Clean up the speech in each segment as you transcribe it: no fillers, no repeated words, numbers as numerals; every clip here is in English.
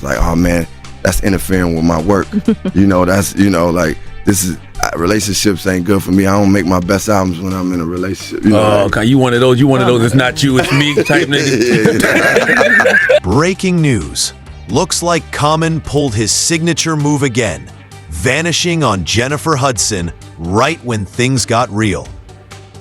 was like, oh man, that's interfering with my work. That's, like, this is, relationships ain't good for me. I don't make my best albums when I'm in a relationship. Okay, you one of those, it's not you, it's me type nigga. Breaking news. Looks like Common pulled his signature move again, vanishing on Jennifer Hudson right when things got real.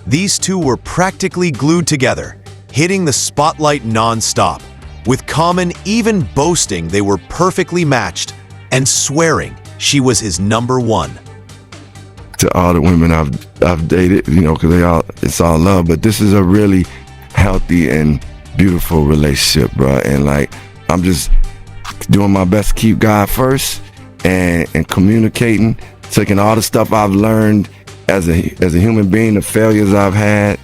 These two were practically glued together, hitting the spotlight non-stop, with Common even boasting they were perfectly matched and swearing she was his number one. To all the women I've dated, because it's all love, but this is a really healthy and beautiful relationship, bro. And like, I'm just doing my best to keep God first and communicating, taking all the stuff I've learned as a human being, the failures I've had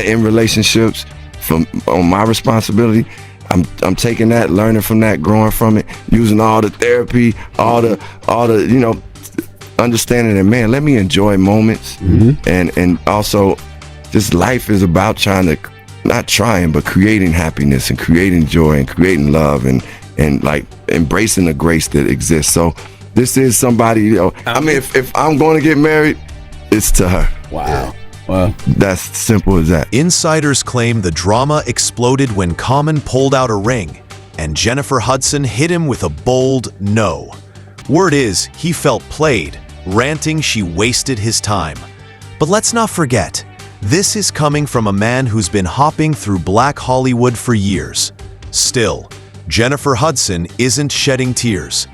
in relationships, on my responsibility. I'm taking that, learning from that, growing from it, using all the therapy, all the understanding that, man, let me enjoy moments. And also just life is about but creating happiness and creating joy and creating love and like embracing the grace that exists. So this is somebody, if I'm going to get married, it's to her. Wow. Wow. That's simple as that. Insiders claim the drama exploded when Common pulled out a ring and Jennifer Hudson hit him with a bold no. Word is he felt played, ranting she wasted his time. But let's not forget, this is coming from a man who's been hopping through Black Hollywood for years. Still, Jennifer Hudson isn't shedding tears.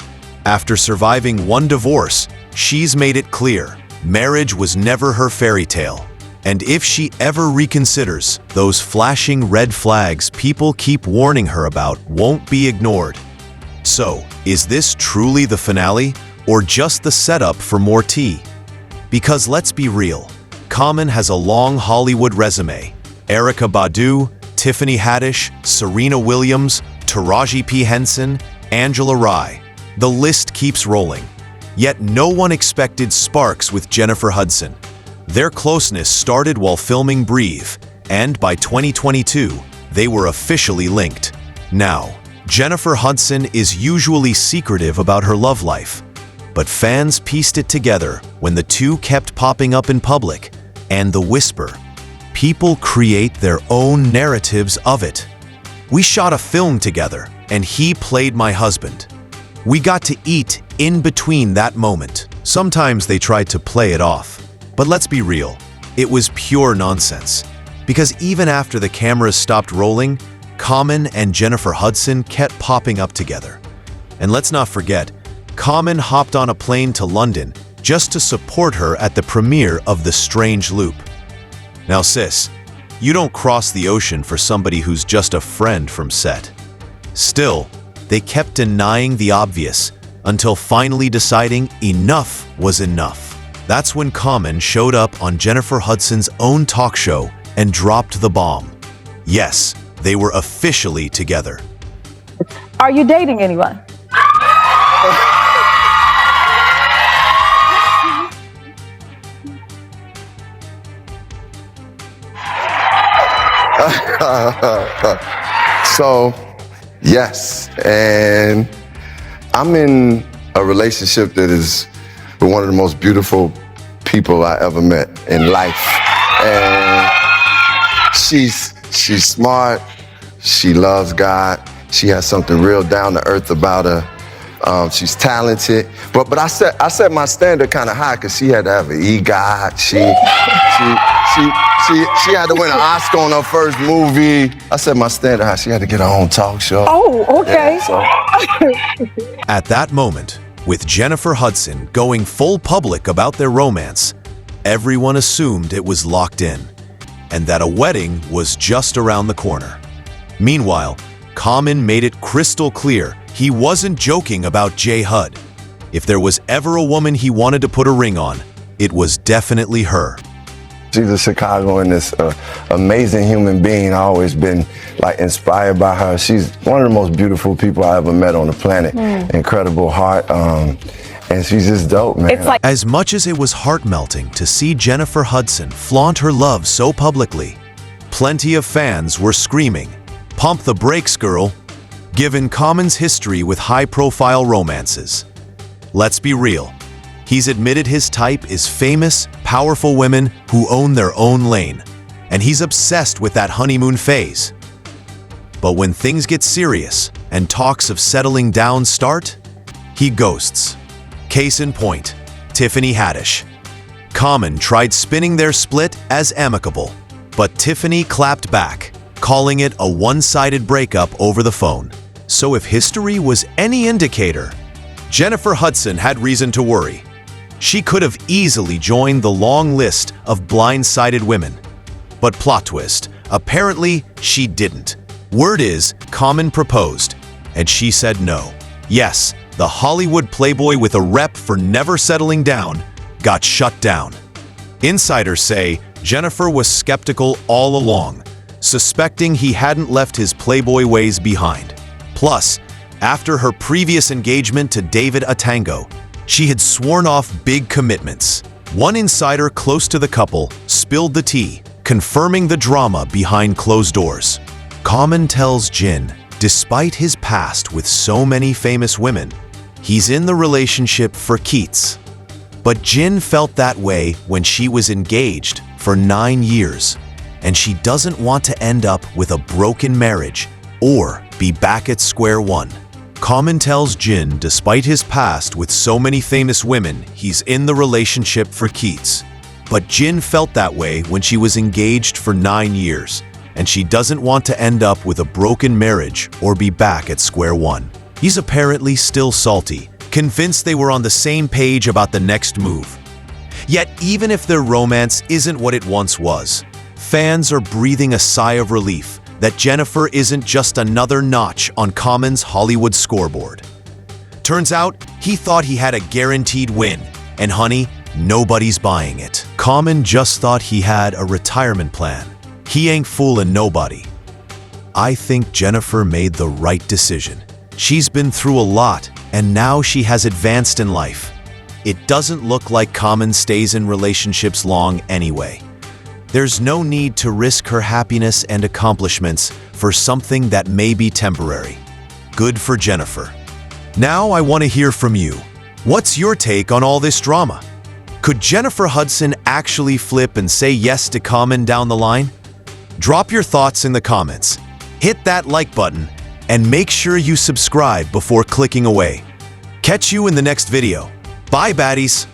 After surviving one divorce, she's made it clear marriage was never her fairy tale. And if she ever reconsiders, those flashing red flags people keep warning her about won't be ignored. So, is this truly the finale, or just the setup for more tea? Because let's be real, Common has a long Hollywood resume. Erykah Badu, Tiffany Haddish, Serena Williams, Taraji P. Henson, Angela Rye. The list keeps rolling. Yet no one expected sparks with Jennifer Hudson. Their closeness started while filming Breathe, and by 2022, they were officially linked. Now, Jennifer Hudson is usually secretive about her love life, but fans pieced it together when the two kept popping up in public, and the whisper. People create their own narratives of it. We shot a film together, and he played my husband. We got to eat in between that moment. Sometimes they tried to play it off. But let's be real, it was pure nonsense. Because even after the cameras stopped rolling, Common and Jennifer Hudson kept popping up together. And let's not forget, Common hopped on a plane to London just to support her at the premiere of The Strange Loop. Now sis, you don't cross the ocean for somebody who's just a friend from set. Still, they kept denying the obvious until finally deciding enough was enough. That's when Common showed up on Jennifer Hudson's own talk show and dropped the bomb. Yes, they were officially together. Are you dating anyone? So, yes, and I'm in a relationship that is with one of the most beautiful people I ever met in life. And she's smart, she loves God, she has something real down to earth about her. She's talented, but I set my standard kind of high because she had to have an EGOT. She had to win an Oscar on her first movie. I set my standard high. She had to get her own talk show. Oh, okay. Yeah, so. At that moment, with Jennifer Hudson going full public about their romance, everyone assumed it was locked in, and that a wedding was just around the corner. Meanwhile, Common made it crystal clear he wasn't joking about J. Hud. If there was ever a woman he wanted to put a ring on, it was definitely her. She's a Chicagoan, this amazing human being. I've always been inspired by her. She's one of the most beautiful people I ever met on the planet. Incredible heart, and she's just dope, man. As much as it was heart-melting to see Jennifer Hudson flaunt her love so publicly, plenty of fans were screaming, "Pump the brakes, girl." given Common's history with high-profile romances. Let's be real. He's admitted his type is famous, powerful women who own their own lane, and he's obsessed with that honeymoon phase. But when things get serious and talks of settling down start, he ghosts. Case in point, Tiffany Haddish. Common tried spinning their split as amicable, but Tiffany clapped back, calling it a one-sided breakup over the phone. So if history was any indicator, Jennifer Hudson had reason to worry. She could have easily joined the long list of blindsided women. But plot twist, apparently she didn't. Word is, Common proposed, and she said no. Yes, the Hollywood playboy with a rep for never settling down got shut down. Insiders say Jennifer was skeptical all along, suspecting he hadn't left his playboy ways behind. Plus, after her previous engagement to David Atango, she had sworn off big commitments. One insider close to the couple spilled the tea, confirming the drama behind closed doors. Common tells Jin, despite his past with so many famous women, he's in the relationship for keeps. But Jin felt that way when she was engaged for 9 years, and she doesn't want to end up with a broken marriage or be back at square one. Common tells Jin, despite his past with so many famous women, he's in the relationship for keeps. But Jin felt that way when she was engaged for 9 years, and she doesn't want to end up with a broken marriage or be back at square one. He's apparently still salty, convinced they were on the same page about the next move. Yet even if their romance isn't what it once was, fans are breathing a sigh of relief that Jennifer isn't just another notch on Common's Hollywood scoreboard. Turns out, he thought he had a guaranteed win, and honey, nobody's buying it. Common just thought he had a retirement plan. He ain't fooling nobody. I think Jennifer made the right decision. She's been through a lot, and now she has advanced in life. It doesn't look like Common stays in relationships long anyway. There's no need to risk her happiness and accomplishments for something that may be temporary. Good for Jennifer. Now I want to hear from you. What's your take on all this drama? Could Jennifer Hudson actually flip and say yes to Common down the line? Drop your thoughts in the comments. Hit that like button and make sure you subscribe before clicking away. Catch you in the next video. Bye, baddies!